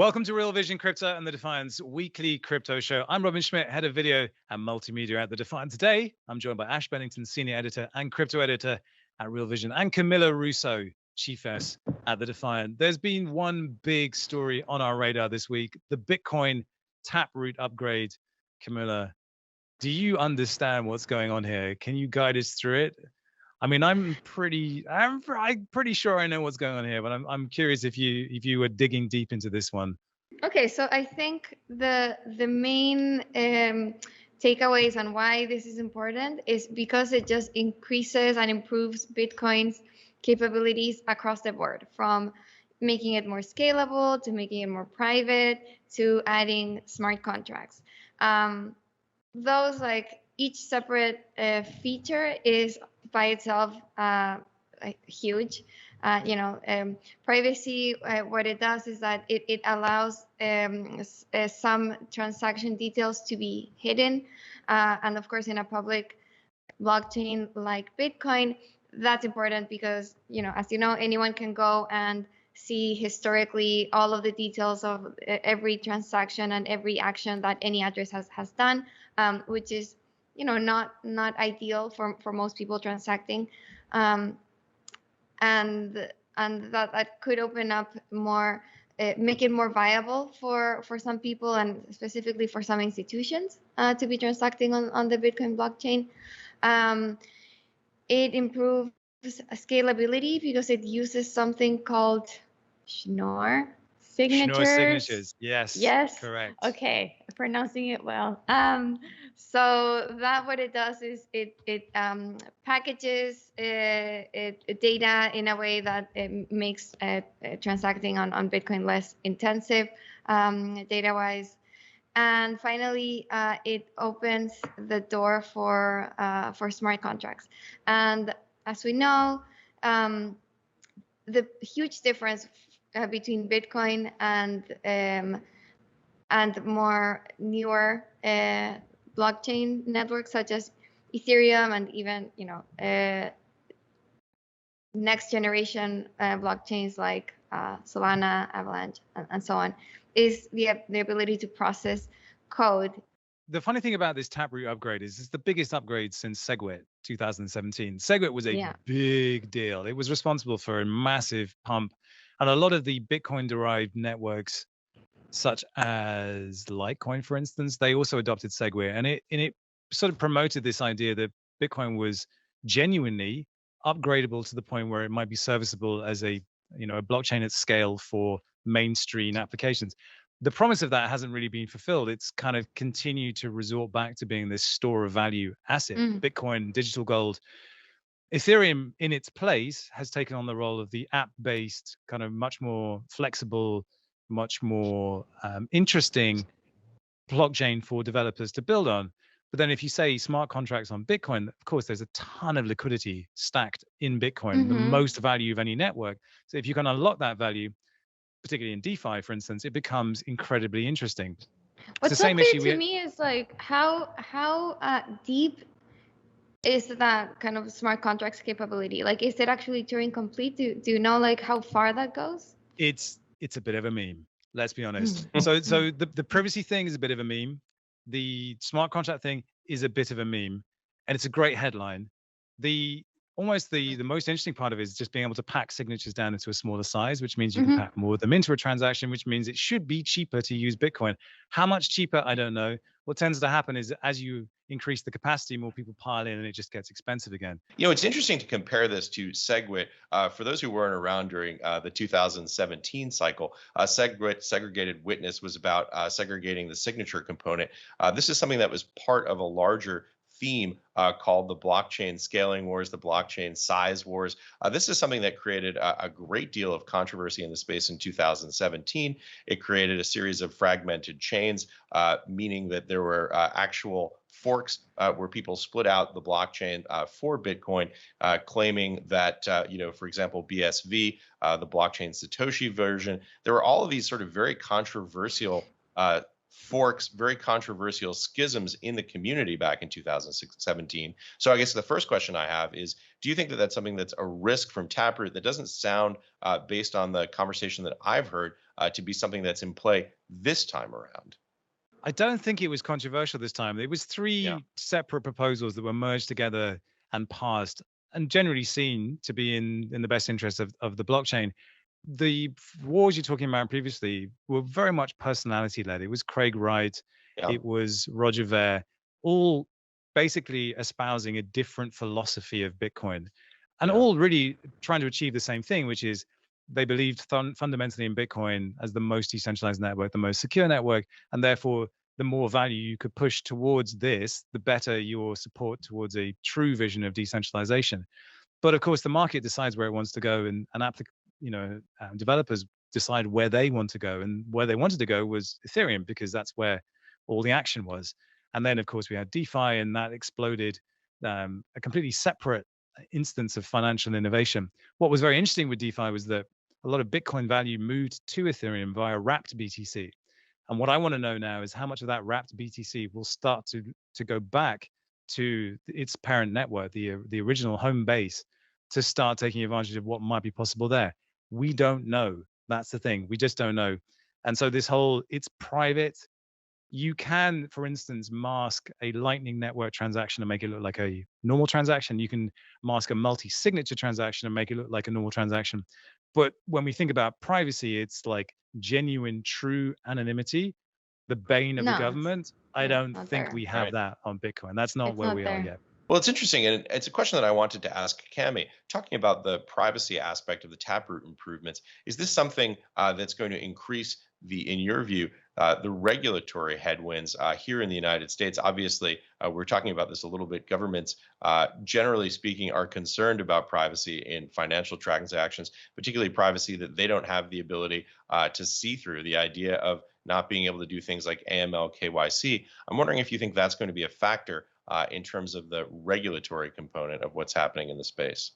Welcome to Real Vision Crypto and the Defiant's weekly crypto show. I'm Robin Schmidt, head of video and multimedia at the Defiant. Today, I'm joined by Ash Bennington, senior editor and crypto editor at Real Vision, and Camila Russo, chief S at the Defiant. There's been one big story on our radar this week, the Bitcoin Taproot upgrade. Camila, do you understand what's going on here? Can you guide us through it? I mean, I'm pretty sure I know what's going on here, but I'm curious if you were digging deep into this one. Okay, so I think the main takeaways on why this is important is because it just increases and improves Bitcoin's capabilities across the board, from making it more scalable to making it more private to adding smart contracts. Those, like, each separate feature is by itself huge. Privacy, what it does is that it allows some transaction details to be hidden. And of course, in a public blockchain like Bitcoin, that's important because, as you know, anyone can go and see historically all of the details of every transaction and every action that any address has done, which is, not ideal for most people transacting. And that could open up more, make it more viable for some people and specifically for some institutions to be transacting on the Bitcoin blockchain. It improves scalability because it uses something called Schnorr signatures. Schnorr signatures, yes. Yes. Correct. Okay, pronouncing it well. So that what it does is it packages data in a way that it makes transacting on Bitcoin less intensive data-wise. And finally, it opens the door for smart contracts. And as we know, the huge difference between Bitcoin and more newer blockchain networks such as Ethereum and even next generation blockchains like Solana, Avalanche, and so on, is the ability to process code. The funny thing about this Taproot upgrade is it's the biggest upgrade since SegWit 2017. SegWit was a big deal. It was responsible for a massive pump, and a lot of the Bitcoin-derived networks, such as Litecoin, for instance, they also adopted SegWit, and it sort of promoted this idea that Bitcoin was genuinely upgradable to the point where it might be serviceable as a blockchain at scale for mainstream applications. The promise of that hasn't really been fulfilled. It's kind of continued to resort back to being this store of value asset. Bitcoin, digital gold. Ethereum, in its place, has taken on the role of the app-based, kind of much more flexible, much more interesting blockchain for developers to build on. But then if you say smart contracts on Bitcoin, of course, there's a ton of liquidity stacked in Bitcoin, the most value of any network. So if you can unlock that value, particularly in DeFi, for instance, it becomes incredibly interesting. What's so clear to me is like how deep is that kind of smart contracts capability? Like, is it actually Turing complete? Do you know like how far that goes? It's a bit of a meme. Let's be honest. So the privacy thing is a bit of a meme. The smart contract thing is a bit of a meme, and it's a great headline. The most interesting part of it is just being able to pack signatures down into a smaller size, which means you can pack more of them into a transaction, which means it should be cheaper to use Bitcoin. How much cheaper? I don't know. What tends to happen is as you increase the capacity, more people pile in and it just gets expensive again. It's interesting to compare this to SegWit. For those who weren't around during the 2017 cycle, SegWit, segregated witness, was about segregating the signature component. This is something that was part of a larger theme called the blockchain scaling wars, the blockchain size wars. This is something that created a great deal of controversy in the space in 2017. It created a series of fragmented chains, meaning that there were actual forks where people split out the blockchain for Bitcoin, claiming that, for example, BSV, the blockchain Satoshi version, there were all of these sort of very controversial forks, very controversial schisms in the community back in 2017. So I guess the first question I have is, do you think that that's something that's a risk from Taproot that doesn't sound, based on the conversation that I've heard, to be something that's in play this time around? I don't think it was controversial this time. It was Yeah. three separate proposals that were merged together and passed, and generally seen to be in the best interest of the blockchain. The wars you're talking about previously were very much personality led. It was Craig Wright, Yeah. it was Roger Ver, all basically espousing a different philosophy of Bitcoin, and Yeah. all really trying to achieve the same thing, which is they believed fundamentally in Bitcoin as the most decentralized network, the most secure network, and therefore the more value you could push towards this, the better your support towards a true vision of decentralization. But of course, the market decides where it wants to go, and developers decide where they want to go, and where they wanted to go was Ethereum because that's where all the action was. And then, of course, we had DeFi, and that exploded a completely separate instance of financial innovation. What was very interesting with DeFi was that a lot of Bitcoin value moved to Ethereum via wrapped BTC. And what I want to know now is how much of that wrapped BTC will start to go back to its parent network, the original home base, to start taking advantage of what might be possible there. We don't know. That's the thing. We just don't know. And so this whole, it's private. You can, for instance, mask a Lightning Network transaction and make it look like a normal transaction. You can mask a multi-signature transaction and make it look like a normal transaction. But when we think about privacy, it's like genuine, true anonymity, the bane of the government. I don't think we have that on Bitcoin. That's not where we are yet. Well, it's interesting, and it's a question that I wanted to ask Cami. Talking about the privacy aspect of the Taproot improvements, is this something that's going to increase in your view, the regulatory headwinds here in the United States? Obviously, we're talking about this a little bit. Governments, generally speaking, are concerned about privacy in financial transactions, particularly privacy that they don't have the ability to see through. The idea of not being able to do things like AML, KYC. I'm wondering if you think that's going to be a factor in terms of the regulatory component of what's happening in the space.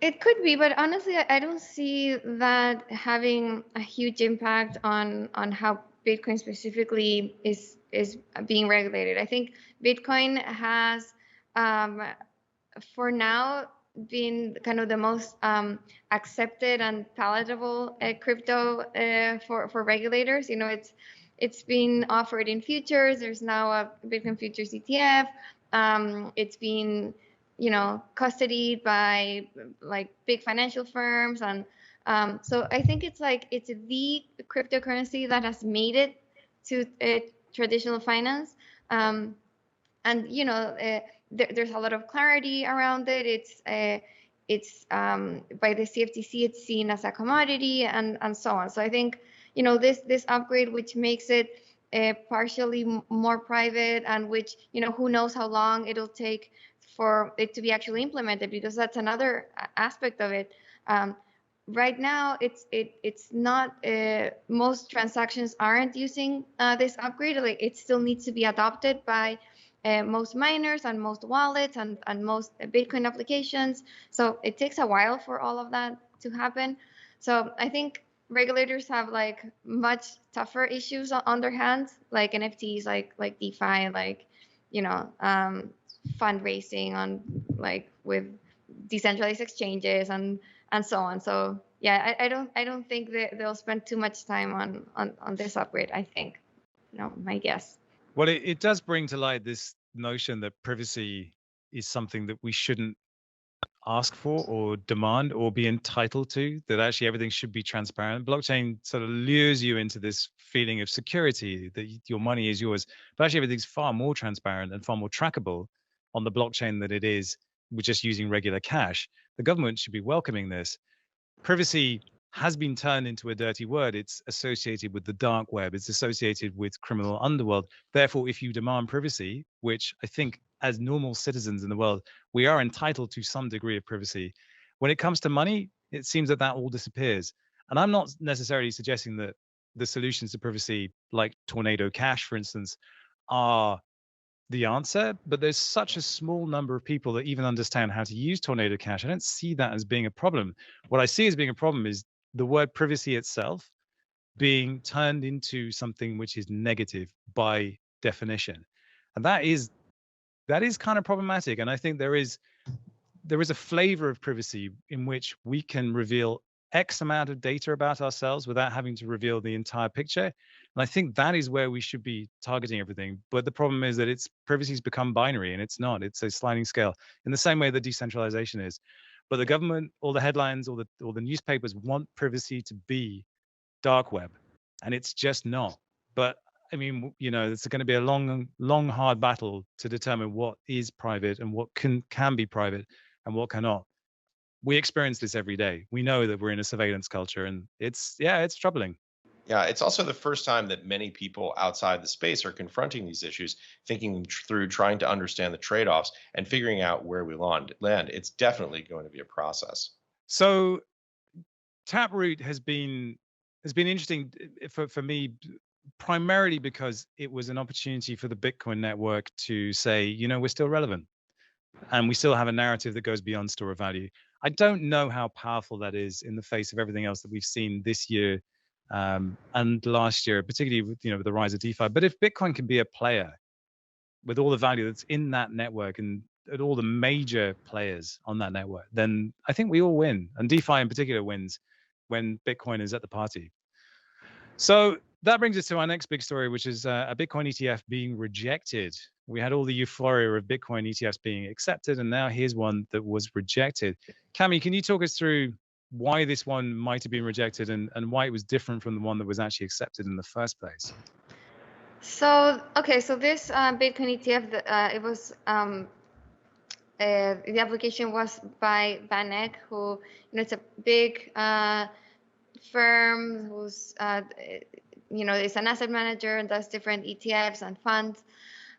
It could be, but honestly, I don't see that having a huge impact on how Bitcoin specifically is being regulated. I think Bitcoin has, for now, been kind of the most accepted and palatable crypto for regulators. You know, it's been offered in futures. There's now a Bitcoin futures ETF. It's been, you know, custodied by like big financial firms, and so I think it's the cryptocurrency that has made it to traditional finance, and you know, there's a lot of clarity around it. It's by the CFTC, it's seen as a commodity, and so on. So I think, you know, this upgrade, which makes it partially more private, and which, you know, who knows how long it'll take for it to be actually implemented, because that's another aspect of it. Right now, it's not, most transactions aren't using this upgrade. Like, it still needs to be adopted by most miners and most wallets and most Bitcoin applications. So it takes a while for all of that to happen. So I think regulators have like much tougher issues on their hands, like NFTs, like DeFi, like, you know, fundraising on like with decentralized exchanges and so on. So yeah, I don't think that they'll spend too much time on this upgrade, I think. You know, my guess. Well, it does bring to light this notion that privacy is something that we shouldn't ask for or demand or be entitled to, that actually everything should be transparent. Blockchain sort of lures you into this feeling of security, that your money is yours, but actually everything's far more transparent and far more trackable on the blockchain than it is with just using regular cash. The government should be welcoming this. Privacy has been turned into a dirty word. It's associated with the dark web. It's associated with criminal underworld. Therefore, if you demand privacy, which I think as normal citizens in the world, we are entitled to some degree of privacy. When it comes to money, it seems that all disappears. And I'm not necessarily suggesting that the solutions to privacy, like Tornado Cash, for instance, are the answer, but there's such a small number of people that even understand how to use Tornado Cash. I don't see that as being a problem. What I see as being a problem is the word privacy itself. being turned into something which is negative by definition. And that is kind of problematic. And I think there is a flavor of privacy in which we can reveal X amount of data about ourselves without having to reveal the entire picture. And I think that is where we should be targeting everything. But the problem is that privacy's become binary, and it's not. It's a sliding scale in the same way that decentralization is. But the government, all the headlines, all the newspapers want privacy to be dark web, and it's just not. But I mean, it's going to be a long, hard battle to determine what is private and what can be private and what cannot. We experience this every day. We know that we're in a surveillance culture, and it's troubling. Yeah, it's also the first time that many people outside the space are confronting these issues, thinking through, trying to understand the trade-offs and figuring out where we land. It's definitely going to be a process. So Taproot has been interesting for me, primarily because it was an opportunity for the Bitcoin network to say, we're still relevant, and we still have a narrative that goes beyond store of value. I don't know how powerful that is in the face of everything else that we've seen this year and last year, particularly with the rise of DeFi. But if Bitcoin can be a player with all the value that's in that network and at all the major players on that network, then I think we all win. And DeFi in particular wins when Bitcoin is at the party. So that brings us to our next big story, which is a Bitcoin ETF being rejected. We had all the euphoria of Bitcoin ETFs being accepted, and now here's one that was rejected. Cami, can you talk us through why this one might have been rejected and why it was different from the one that was actually accepted in the first place? So this Bitcoin ETF, it was the application was by Eck, who it's a big firm who's is an asset manager and does different ETFs and funds.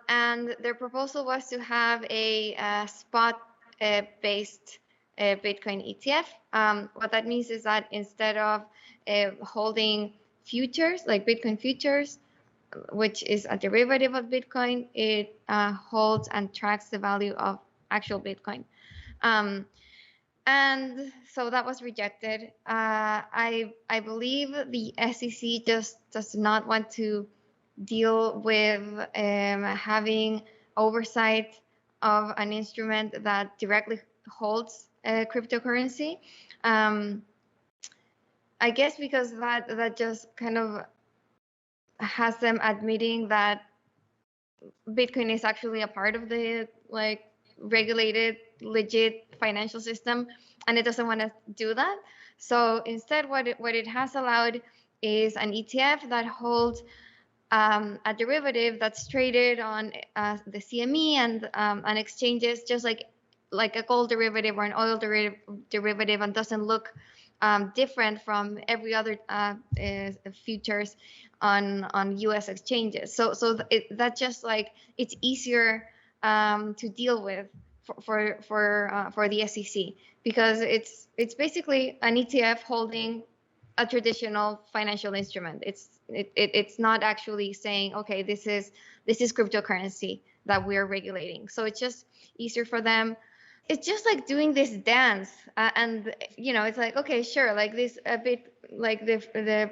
And their proposal was to have a spot based Bitcoin ETF. What that means is that instead of holding futures, like Bitcoin futures, which is a derivative of Bitcoin, it holds and tracks the value of actual Bitcoin. And so that was rejected. I believe the SEC just does not want to deal with having oversight of an instrument that directly holds cryptocurrency. I guess because that just kind of has them admitting that Bitcoin is actually a part of the regulated, legit financial system, and it doesn't want to do that. So instead, what it has allowed is an ETF that holds a derivative that's traded on the CME and on exchanges, just like a gold derivative or an oil derivative, and doesn't look different from every other futures on U.S. exchanges. So that just it's easier to deal with for the SEC, because it's basically an ETF holding a traditional financial instrument. It's not actually saying, okay, this is cryptocurrency that we're regulating. So it's just easier for them. It's just like doing this dance, and it's like, okay, sure, like this a bit like the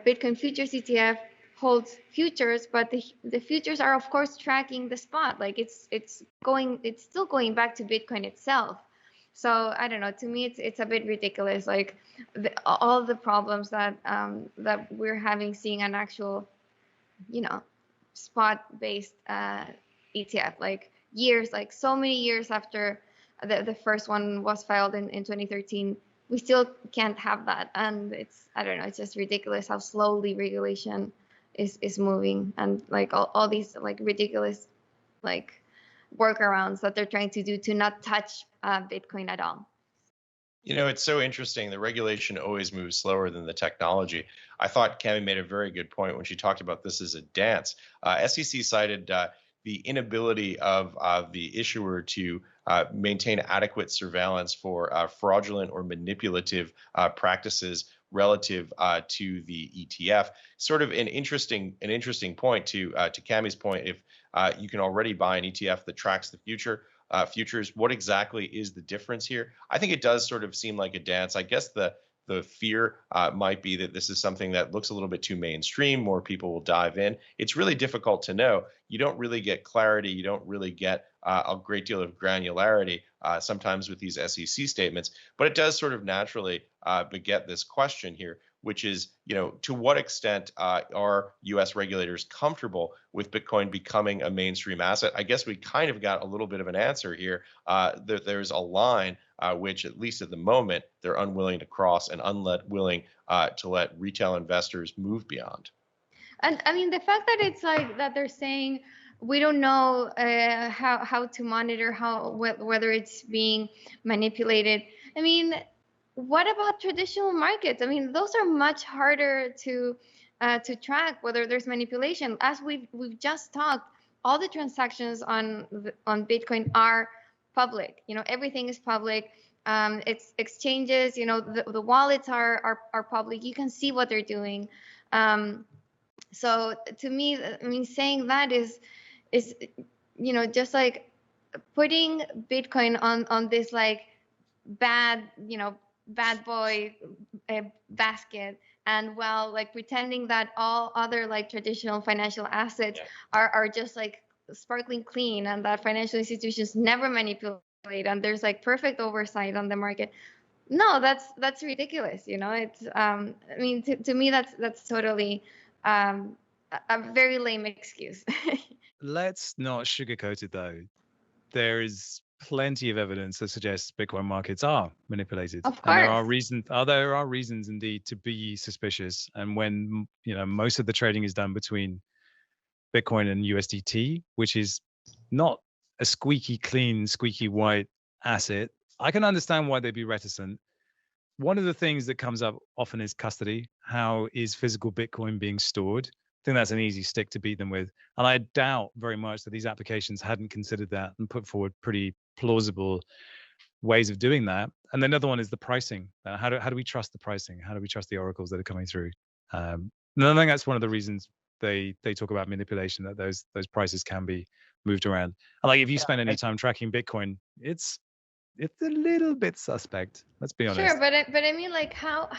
Bitcoin futures ETF holds futures, but the futures are of course tracking the spot. Like it's still going back to Bitcoin itself. So I don't know. To me, it's a bit ridiculous. Like all the problems that we're having seeing an actual, spot-based ETF. Like so many years after the first one was filed in 2013, we still can't have that. And I don't know. It's just ridiculous how slowly regulation is moving, and all these ridiculous workarounds that they're trying to do to not touch Bitcoin at all. It's so interesting. The regulation always moves slower than the technology. I thought Cami made a very good point when she talked about this as a dance. SEC cited the inability of the issuer to maintain adequate surveillance for fraudulent or manipulative practices relative to the ETF. Sort of an interesting point to Cami's point. If you can already buy an ETF that tracks the futures, what exactly is the difference here? I think it does sort of seem like a dance. I guess the The fear might be that this is something that looks a little bit too mainstream, more people will dive in. It's really difficult to know. You don't really get clarity. You don't really get a great deal of granularity sometimes with these SEC statements, but it does sort of naturally beget this question here, which is, to what extent are U.S. regulators comfortable with Bitcoin becoming a mainstream asset? I guess we kind of got a little bit of an answer here. There's a line which, at least at the moment, they're unwilling to cross and unwilling to let retail investors move beyond. And I mean, the fact that it's like that they're saying we don't know how to monitor whether it's being manipulated. I mean, what about traditional markets? I mean, those are much harder to track whether there's manipulation. As we've just talked, all the transactions on Bitcoin are public. Everything is public. It's exchanges. The wallets are public. You can see what they're doing. So to me, I mean, saying that is just like putting Bitcoin on this like bad boy basket, and like pretending that all other like traditional financial assets are just like sparkling clean, and that financial institutions never manipulate, and there's like perfect oversight on the market. No, that's ridiculous. It's I mean, to me, that's totally a very lame excuse. Let's not sugarcoat it, though. There is plenty of evidence that suggests Bitcoin markets are manipulated. Of course. And there are reasons indeed to be suspicious. And when, most of the trading is done between Bitcoin and USDT, which is not a squeaky clean, squeaky white asset, I can understand why they'd be reticent. One of the things that comes up often is custody. How is physical Bitcoin being stored? I think that's an easy stick to beat them with. And I doubt very much that these applications hadn't considered that and put forward pretty plausible ways of doing that. And then another one is the pricing. How do we trust the pricing? How do we trust the oracles that are coming through? And I think that's one of the reasons they talk about manipulation, that those prices can be moved around. And like, if you spend any time tracking Bitcoin, it's a little bit suspect. Let's be honest. Sure, but I mean, like, how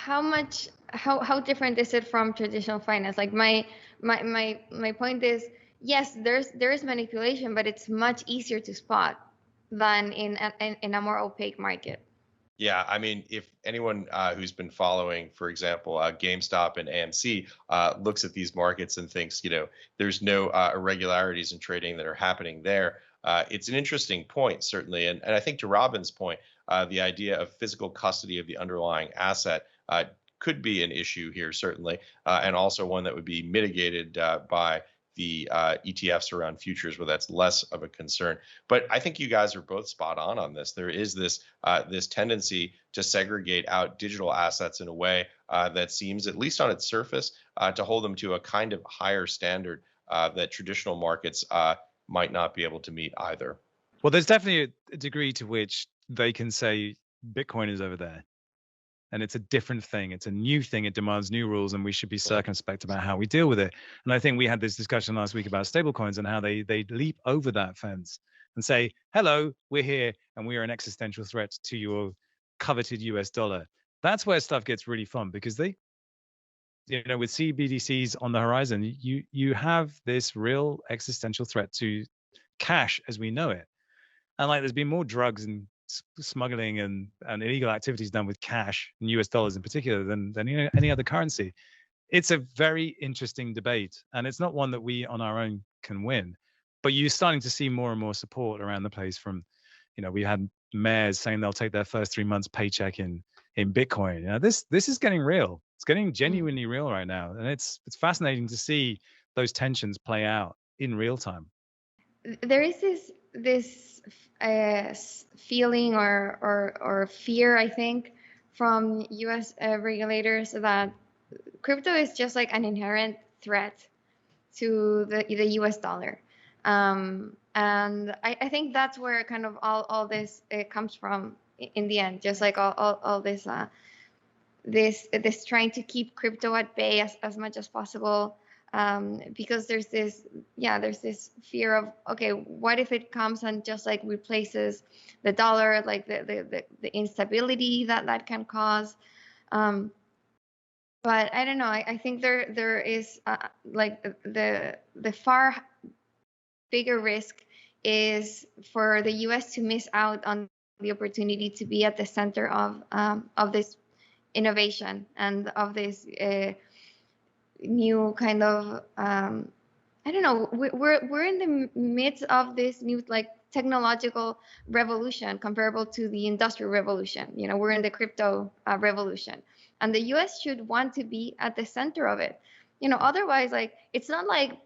different is it from traditional finance? Like, my point is, yes, there is manipulation, but it's much easier to spot than in a more opaque market. Yeah, I mean, if anyone who's been following, for example, GameStop and AMC looks at these markets and thinks, there's no irregularities in trading that are happening there, it's an interesting point, certainly. And I think to Robin's point, the idea of physical custody of the underlying asset could be an issue here, certainly, and also one that would be mitigated by the ETFs around futures, where that's less of a concern. But I think you guys are both spot on this. There is this tendency to segregate out digital assets in a way that seems, at least on its surface, to hold them to a kind of higher standard that traditional markets might not be able to meet either. Well, there's definitely a degree to which they can say Bitcoin is over there. And it's a different thing. It's a new thing. It demands new rules, and we should be circumspect about how we deal with it. And I think we had this discussion last week about stablecoins and how they leap over that fence and say, hello, we're here, and we are an existential threat to your coveted US dollar. That's where stuff gets really fun, because they, with CBDCs on the horizon, you have this real existential threat to cash as we know it. And like, there's been more drugs and smuggling and illegal activities done with cash and US dollars in particular than any other currency. It's a very interesting debate, and it's not one that we on our own can win. But you're starting to see more and more support around the place from, we had mayors saying they'll take their first 3 months paycheck in Bitcoin. This is getting real. It's getting genuinely real right now, and it's fascinating to see those tensions play out in real time. There is this feeling or fear, I think, from U.S. Regulators that crypto is just like an inherent threat to the U.S. dollar, and I think that's where kind of all this comes from in the end. Just like all this this trying to keep crypto at bay as much as possible. Because there's this fear of, okay, what if it comes and just like replaces the dollar, like the instability that can cause. But I don't know. I think there is like the far bigger risk is for the U.S. to miss out on the opportunity to be at the center of this innovation and of this new kind of I don't know. We're in the midst of this new like technological revolution comparable to the industrial revolution. You know, we're in the crypto revolution, and the U.S. should want to be at the center of it. You know, otherwise, like it's not like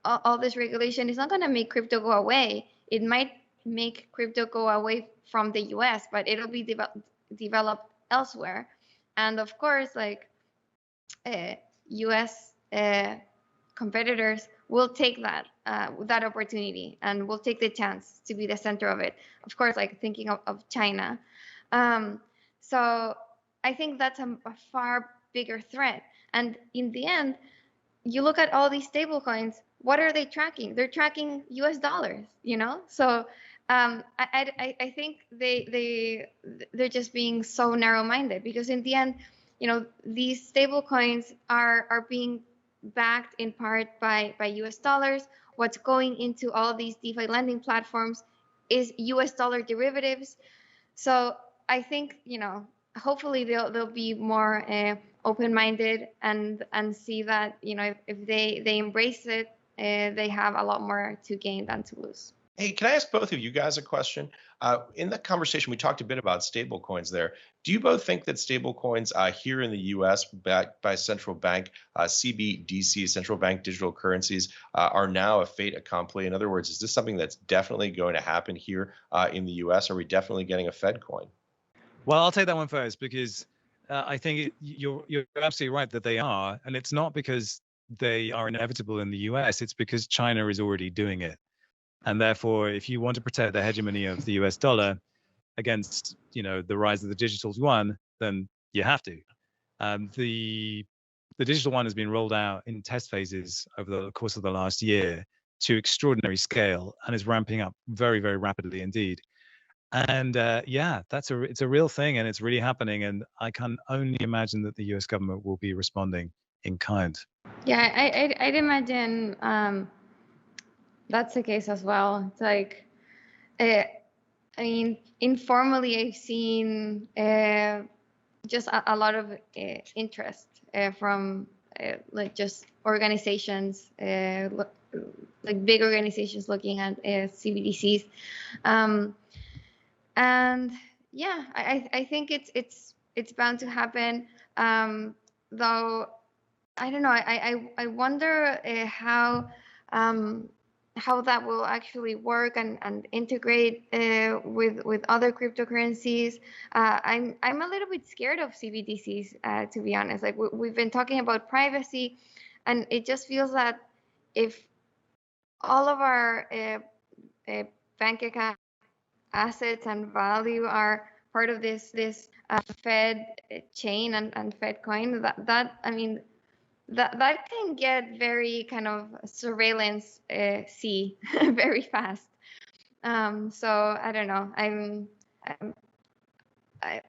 all this regulation is not going to make crypto go away. It might make crypto go away from the U.S., but it'll be developed elsewhere. And of course, like U.S. competitors will take that opportunity and will take the chance to be the center of it. Of course, like thinking of China. So I think that's a far bigger threat. And in the end, you look at all these stable coins, what are they tracking? They're tracking US dollars, you know? So I think they're just being so narrow-minded, because in the end, you know, these stable coins are being backed in part by US dollars. What's going into all these DeFi lending platforms is US dollar derivatives. So I think, you know, hopefully they'll be more open-minded and see that, you know, if they embrace it, they have a lot more to gain than to lose. Hey, can I ask both of you guys a question? In the conversation, we talked a bit about stable coins there. Do you both think that stable coins here in the US, backed by central bank CBDCs, central bank digital currencies, are now a fait accompli? In other words, is this something that's definitely going to happen here in the US? Are we definitely getting a Fed coin? Well, I'll take that one first, because I think you're absolutely right that they are. And it's not because they are inevitable in the US, it's because China is already doing it. And therefore, if you want to protect the hegemony of the US dollar against, you know, the rise of the digital yuan, then you have to. The digital yuan has been rolled out in test phases over the course of the last year to extraordinary scale and is ramping up very, very rapidly indeed. And yeah, it's a real thing, and it's really happening. And I can only imagine that the US government will be responding in kind. Yeah, I'd imagine that's the case as well. It's like, I mean, informally, I've seen just a lot of interest from like just organizations, like big organizations looking at CBDCs, and yeah, I think it's bound to happen. Though I don't know, I wonder how that will actually work and integrate with other cryptocurrencies. I'm a little bit scared of CBDCs, to be honest. Like we've been talking about privacy, and it just feels that if all of our bank account assets and value are part of this Fed chain and Fed coin, that I mean, that can get very kind of surveillance very fast. So I don't know. I don't know.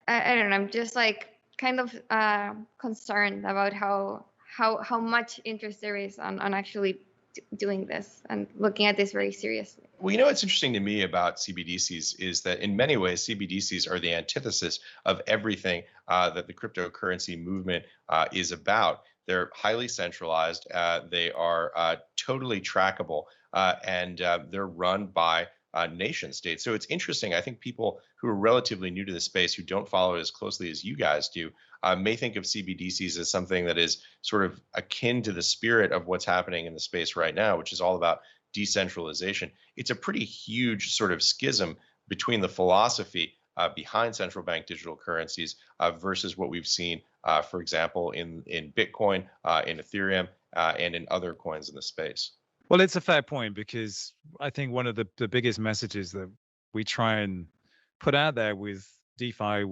I'm just like kind of concerned about how much interest there is on actually doing this and looking at this very seriously. Well, you know what's interesting to me about CBDCs is that in many ways, CBDCs are the antithesis of everything that the cryptocurrency movement is about. They're highly centralized. They are totally trackable, and they're run by nation states. So it's interesting. I think people who are relatively new to the space, who don't follow it as closely as you guys do, may think of CBDCs as something that is sort of akin to the spirit of what's happening in the space right now, which is all about decentralization. It's a pretty huge sort of schism between the philosophy behind central bank digital currencies versus what we've seen, for example, in Bitcoin, in Ethereum, and in other coins in the space. Well, it's a fair point, because I think one of the biggest messages that we try and put out there with DeFi,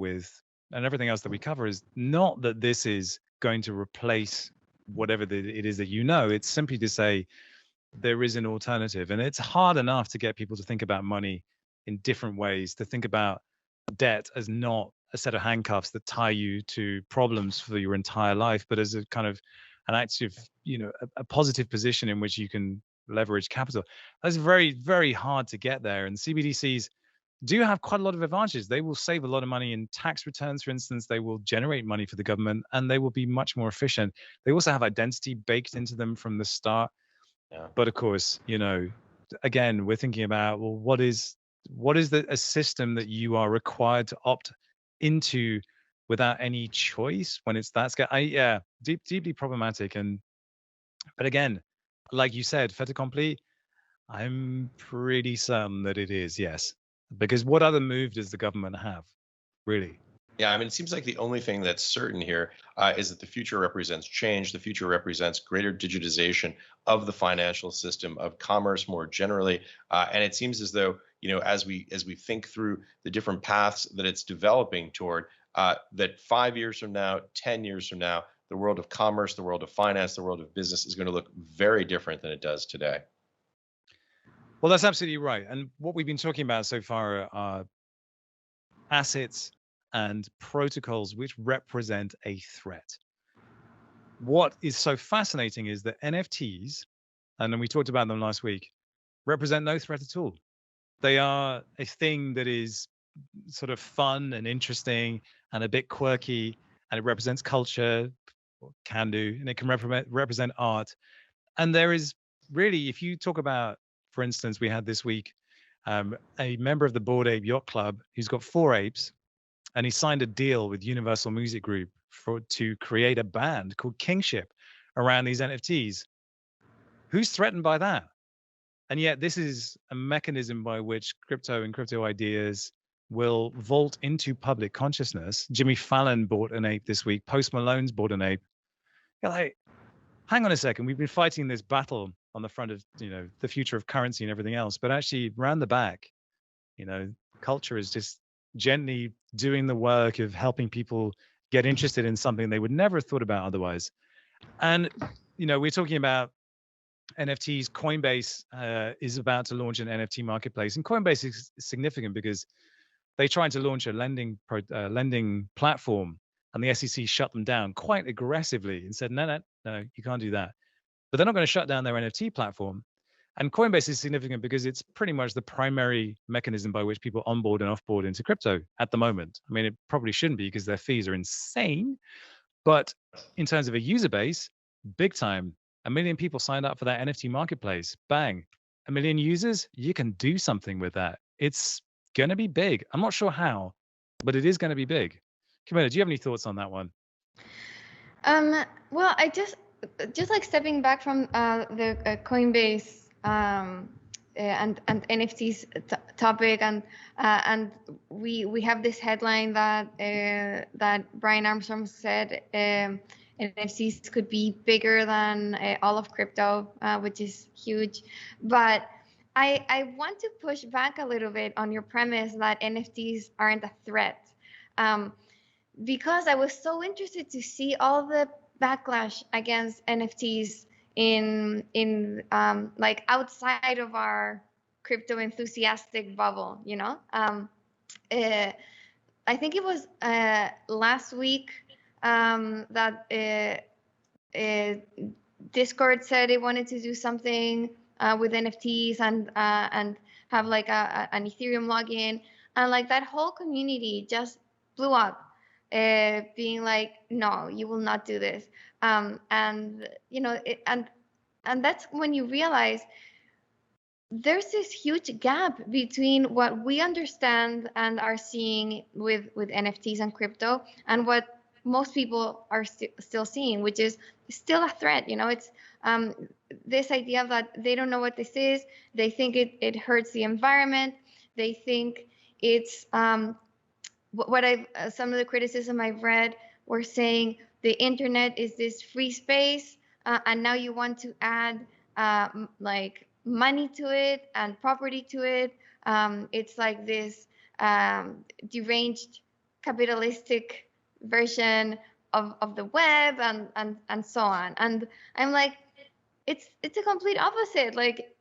and everything else that we cover, is not that this is going to replace whatever it is that you know. It's simply to say there is an alternative. And it's hard enough to get people to think about money in different ways, to think about debt as not a set of handcuffs that tie you to problems for your entire life, but as a kind of an active, a positive position in which you can leverage capital. That's very, very hard to get there. And CBDCs do have quite a lot of advantages. They will save a lot of money in tax returns, for instance. They will generate money for the government, and they will be much more efficient. They also have identity baked into them from the start. Yeah. But of course, again, we're thinking about, well, what is a system that you are required to opt into without any choice when it's that scale? Yeah, deeply problematic. But again, like you said, fait accompli, I'm pretty certain that it is, yes. Because what other move does the government have, really? Yeah, I mean, it seems like the only thing that's certain here is that the future represents change. The future represents greater digitization of the financial system, of commerce more generally. And it seems as though, as we think through the different paths that it's developing toward, that 5 years from now, 10 years from now, the world of commerce, the world of finance, the world of business is going to look very different than it does today. Well, that's absolutely right. And what we've been talking about so far are assets and protocols which represent a threat. What is so fascinating is that NFTs, and then we talked about them last week, represent no threat at all. They are a thing that is sort of fun and interesting and a bit quirky, and it represents culture, or can do, and it can represent art. And there is really, if you talk about, for instance, we had this week a member of the Bored Ape Yacht Club who's got 4 apes, and he signed a deal with Universal Music Group to create a band called Kingship around these NFTs. Who's threatened by that? And yet this is a mechanism by which crypto and crypto ideas will vault into public consciousness. Jimmy Fallon bought an ape this week. Post Malone's bought an ape. You're like, hang on a second. We've been fighting this battle on the front of, the future of currency and everything else, but actually around the back, culture is just gently doing the work of helping people get interested in something they would never have thought about otherwise. And, we're talking about NFTs. Coinbase is about to launch an NFT marketplace, and Coinbase is significant because they tried to launch a lending platform, and the SEC shut them down quite aggressively and said, no, you can't do that. But they're not going to shut down their NFT platform. And Coinbase is significant because it's pretty much the primary mechanism by which people onboard and offboard into crypto at the moment. I mean, it probably shouldn't be because their fees are insane. But in terms of a user base, big time. 1 million people signed up for that NFT marketplace. Bang. 1 million users, you can do something with that. It's going to be big. I'm not sure how, but it is going to be big. Camila, do you have any thoughts on that one? Well, I just like stepping back from the Coinbase and NFTs topic, and we have this headline that Brian Armstrong said NFTs could be bigger than all of crypto, which is huge. But I want to push back a little bit on your premise that NFTs aren't a threat, because I was so interested to see all the backlash against NFTs in like outside of our crypto enthusiastic bubble. I think it was last week that Discord said it wanted to do something with NFTs and have like an Ethereum login, and like that whole community just blew up, being like, no, you will not do this. And that's when you realize there's this huge gap between what we understand and are seeing with NFTs and crypto and what most people are still seeing, which is still a threat. It's this idea that they don't know what this is. They think it hurts the environment. They think it's some of the criticism I've read were saying the internet is this free space, and now you want to add like money to it and property to it. It's like this deranged capitalistic version of the web and so on. And I'm like, it's a complete opposite. Like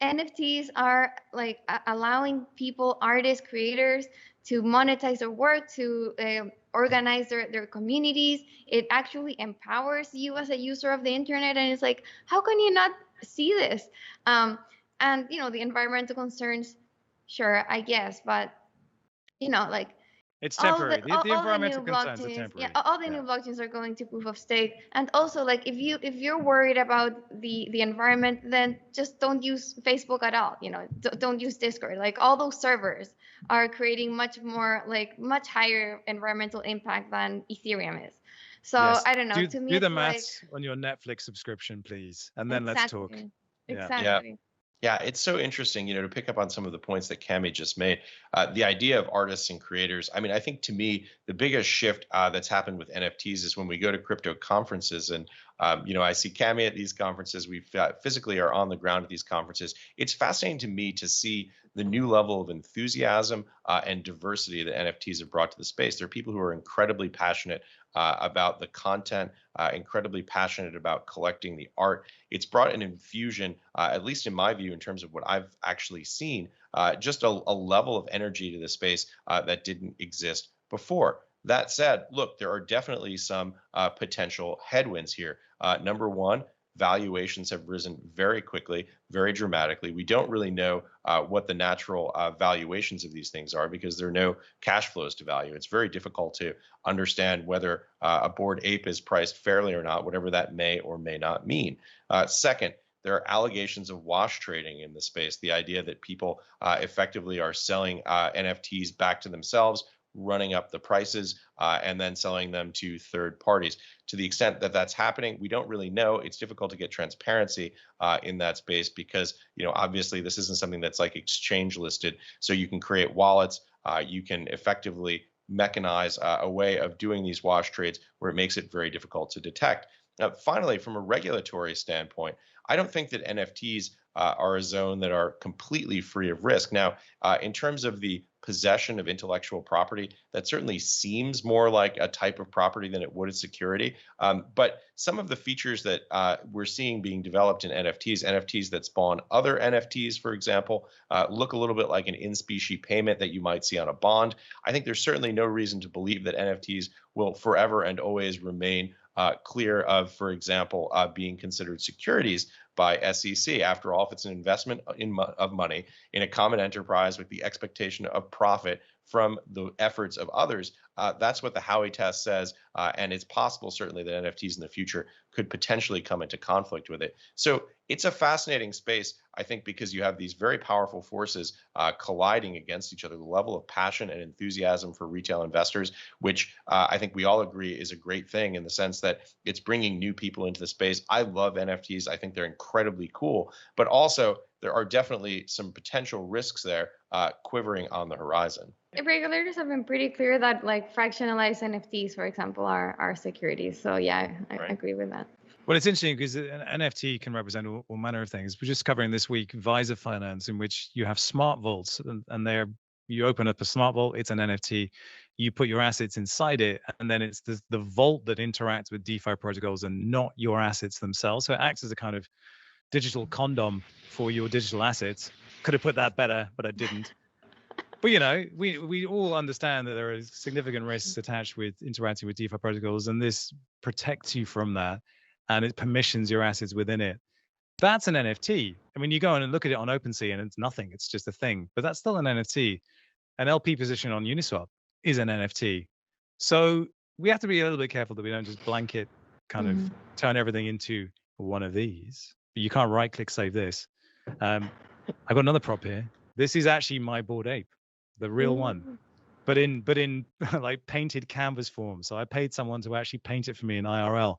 NFTs are like allowing people, artists, creators to monetize their work, to organize their communities. It actually empowers you as a user of the internet. And it's like, how can you not see this? And, the environmental concerns, sure, I guess, but, like, It's all temporary. the The new environmental concerns are blockchains, temporary. all the new blockchains are going to proof of stake. And also, like, if you're worried about the environment, then just don't use Facebook at all. Don't use Discord. Like, all those servers are creating much higher environmental impact than Ethereum is. So Yes. I don't know. To me, do the it's maths on your Netflix subscription, please, and then let's talk. Exactly. Yeah, it's so interesting, to pick up on some of the points that Cami just made. The idea of artists and creators. I mean, I think to me, the biggest shift that's happened with NFTs is when we go to crypto conferences, and I see Cami at these conferences. We physically are on the ground at these conferences. It's fascinating to me to see the new level of enthusiasm and diversity that NFTs have brought to the space. There are people who are incredibly passionate about the content, incredibly passionate about collecting the art. It's brought an infusion, at least in my view, in terms of what I've actually seen, just a level of energy to the space that didn't exist before. That said, look, there are definitely some potential headwinds here. Number one, valuations have risen very quickly, very dramatically. We don't really know what the natural valuations of these things are because there are no cash flows to value. It's very difficult to understand whether a Bored Ape is priced fairly or not, whatever that may or may not mean. Second, there are allegations of wash trading in the space, the idea that people effectively are selling NFTs back to themselves, running up the prices, and then selling them to third parties. To the extent that that's happening, we don't really know. It's difficult to get transparency in that space because, obviously this isn't something that's like exchange listed. So you can create wallets, you can effectively mechanize a way of doing these wash trades where it makes it very difficult to detect. Now, finally, from a regulatory standpoint, I don't think that NFTs are a zone that are completely free of risk. Now, in terms of the possession of intellectual property, that certainly seems more like a type of property than it would a security. But some of the features that we're seeing being developed in NFTs that spawn other NFTs, for example, look a little bit like an in-specie payment that you might see on a bond. I think there's certainly no reason to believe that NFTs will forever and always remain clear of, for example, being considered securities by SEC. After all, if it's an investment of money in a common enterprise with the expectation of profit from the efforts of others, that's what the Howey test says, and it's possible certainly that NFTs in the future could potentially come into conflict with it. So it's a fascinating space, I think, because you have these very powerful forces colliding against each other. The level of passion and enthusiasm for retail investors, which I think we all agree is a great thing in the sense that it's bringing new people into the space. I love NFTs. I think they're incredibly cool, but also there are definitely some potential risks there quivering on the horizon. Regulators have been pretty clear that like fractionalized NFTs, for example, are securities. So yeah, I agree with that. Well, it's interesting because an NFT can represent all manner of things. We're just covering this week Visa Finance, in which you have smart vaults, and you open up a smart vault, it's an NFT. You put your assets inside it, and then it's the vault that interacts with DeFi protocols and not your assets themselves. So it acts as a kind of digital condom for your digital assets. Could have put that better, but I didn't. But we all understand that there are significant risks attached with interacting with DeFi protocols, and this protects you from that, and it permissions your assets within it. That's an NFT. I mean, you go in and look at it on OpenSea, and it's nothing. It's just a thing, but that's still an NFT. An LP position on Uniswap is an NFT. So we have to be a little bit careful that we don't just blanket kind of turn everything into one of these. But you can't right-click save this. I've got another prop here. This is actually my Bored Ape, the real one, but in like painted canvas form. So I paid someone to actually paint it for me in IRL,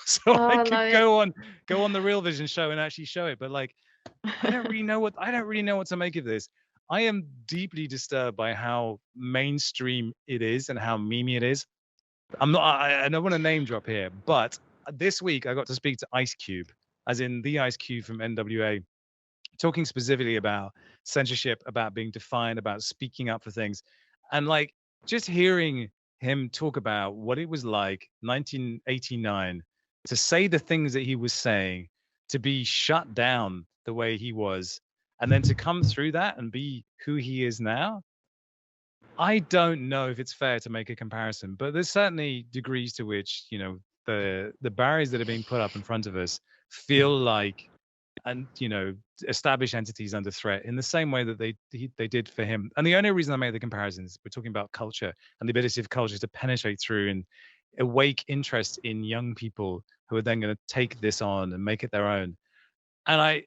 so I could go on the Real Vision show and actually show it. But like, I don't really know what to make of this. I am deeply disturbed by how mainstream it is and how memey it is. I don't want to name drop here, but this week I got to speak to Ice Cube, as in the Ice Cube from NWA, talking specifically about censorship, about being defiant, about speaking up for things. And like just hearing him talk about what it was like 1989 to say the things that he was saying, to be shut down the way he was, And then to come through that and be who he is now, I don't know if it's fair to make a comparison, but there's certainly degrees to which, you know, the barriers that are being put up in front of us feel like, and you know, established entities under threat in the same way that they did for him. And the only reason I made the comparison is we're talking about culture and the ability of culture to penetrate through and awake interest in young people who are then going to take this on and make it their own. And I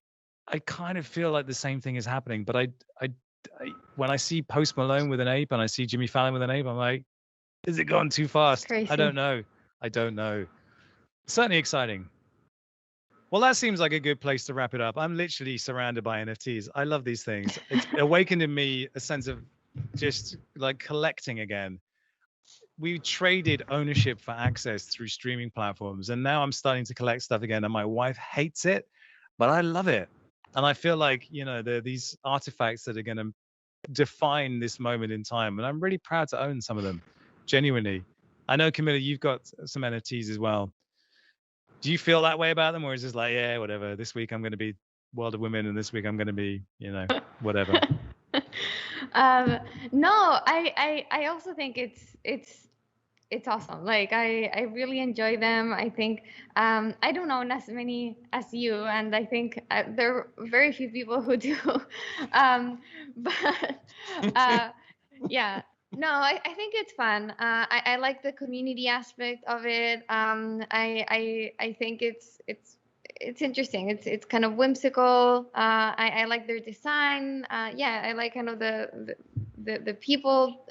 kind of feel like the same thing is happening, but I when I see Post Malone with an ape and I see Jimmy Fallon with an ape, I'm like, is it gone too fast? Crazy. I don't know. Certainly exciting. Well, that seems like a good place to wrap it up. I'm literally surrounded by NFTs. I love these things. It's awakened in me a sense of just like collecting again. We traded ownership for access through streaming platforms, and now I'm starting to collect stuff again, and my wife hates it, but I love it. And I feel like, you know, there are these artifacts that are going to define this moment in time, and I'm really proud to own some of them, genuinely. I know, Camila, you've got some NFTs as well. Do you feel that way about them, or is it like, yeah, whatever, this week I'm going to be World of Women and this week I'm going to be, you know, whatever? No, I also think it's awesome. Like I really enjoy them. I think I don't own as many as you, and I think there are very few people who do. But yeah, no, I think it's fun. I like the community aspect of it. I think it's interesting. It's kind of whimsical. I like their design. Yeah, I like kind of the people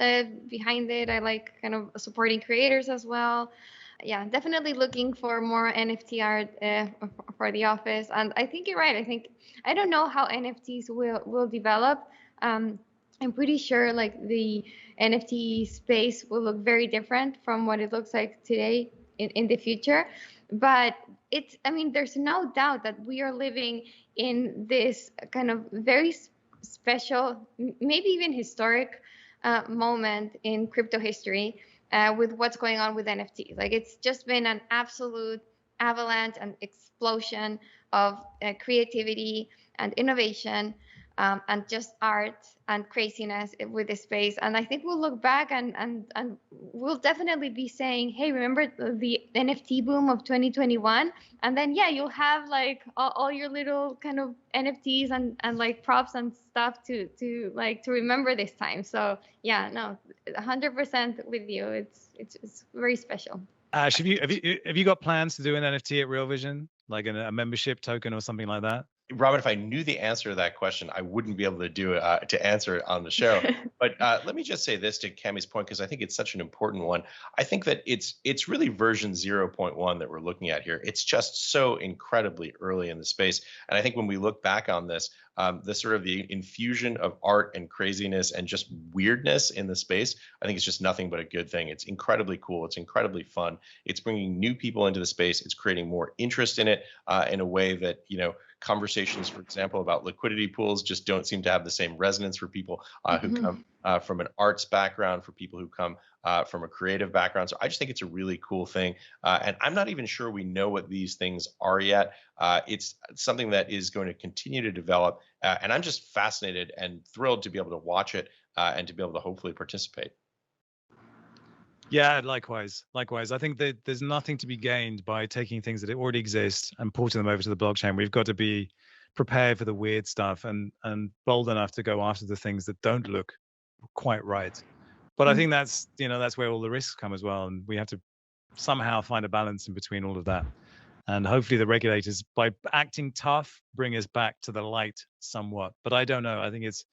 behind it. I like kind of supporting creators as well. Yeah, definitely looking for more NFT art for the office. And I think you're right. I don't know how NFTs will develop. I'm pretty sure like the NFT space will look very different from what it looks like today in the future. But I mean, there's no doubt that we are living in this kind of very special, maybe even historic moment in crypto history with what's going on with NFTs. Like it's just been an absolute avalanche and explosion of creativity and innovation and just art and craziness with the space. And I think we'll look back and we'll definitely be saying, hey, remember the NFT boom of 2021? And then, yeah, you'll have like all your little kind of NFTs and like props and stuff to remember this time. So yeah, no, 100% with you. It's very special. Ash, have you got plans to do an NFT at Real Vision, like a membership token or something like that? Robin, if I knew the answer to that question, I wouldn't be able to do it to answer it on the show. But let me just say this to Cammy's point, because I think it's such an important one. I think that it's really version 0.1 that we're looking at here. It's just so incredibly early in the space. And I think when we look back on this, the sort of the infusion of art and craziness and just weirdness in the space, I think it's just nothing but a good thing. It's incredibly cool. It's incredibly fun. It's bringing new people into the space. It's creating more interest in it in a way that, you know, conversations, for example, about liquidity pools just don't seem to have the same resonance for people who come from an arts background, for people who come from a creative background. So I just think it's a really cool thing. And I'm not even sure we know what these things are yet. It's something that is going to continue to develop. And I'm just fascinated and thrilled to be able to watch it and to be able to hopefully participate. Yeah, likewise. I think that there's nothing to be gained by taking things that already exist and porting them over to the blockchain. We've got to be prepared for the weird stuff and bold enough to go after the things that don't look quite right. But I think that's where all the risks come as well, and we have to somehow find a balance in between all of that. And hopefully the regulators, by acting tough, bring us back to the light somewhat. But I don't know. I think it's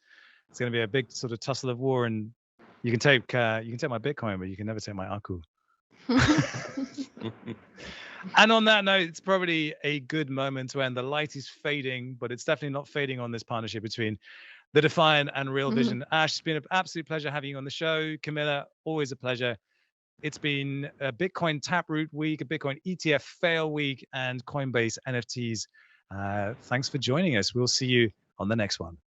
going to be a big sort of tussle of war, and you can take my Bitcoin, but you can never take my Aku. And on that note, it's probably a good moment to end. The light is fading, but it's definitely not fading on this partnership between the Defiant and Real Vision. Ash, it's been an absolute pleasure having you on the show. Camila, always a pleasure. It's been a Bitcoin Taproot week, a Bitcoin ETF fail week, and Coinbase NFTs. Thanks for joining us. We'll see you on the next one.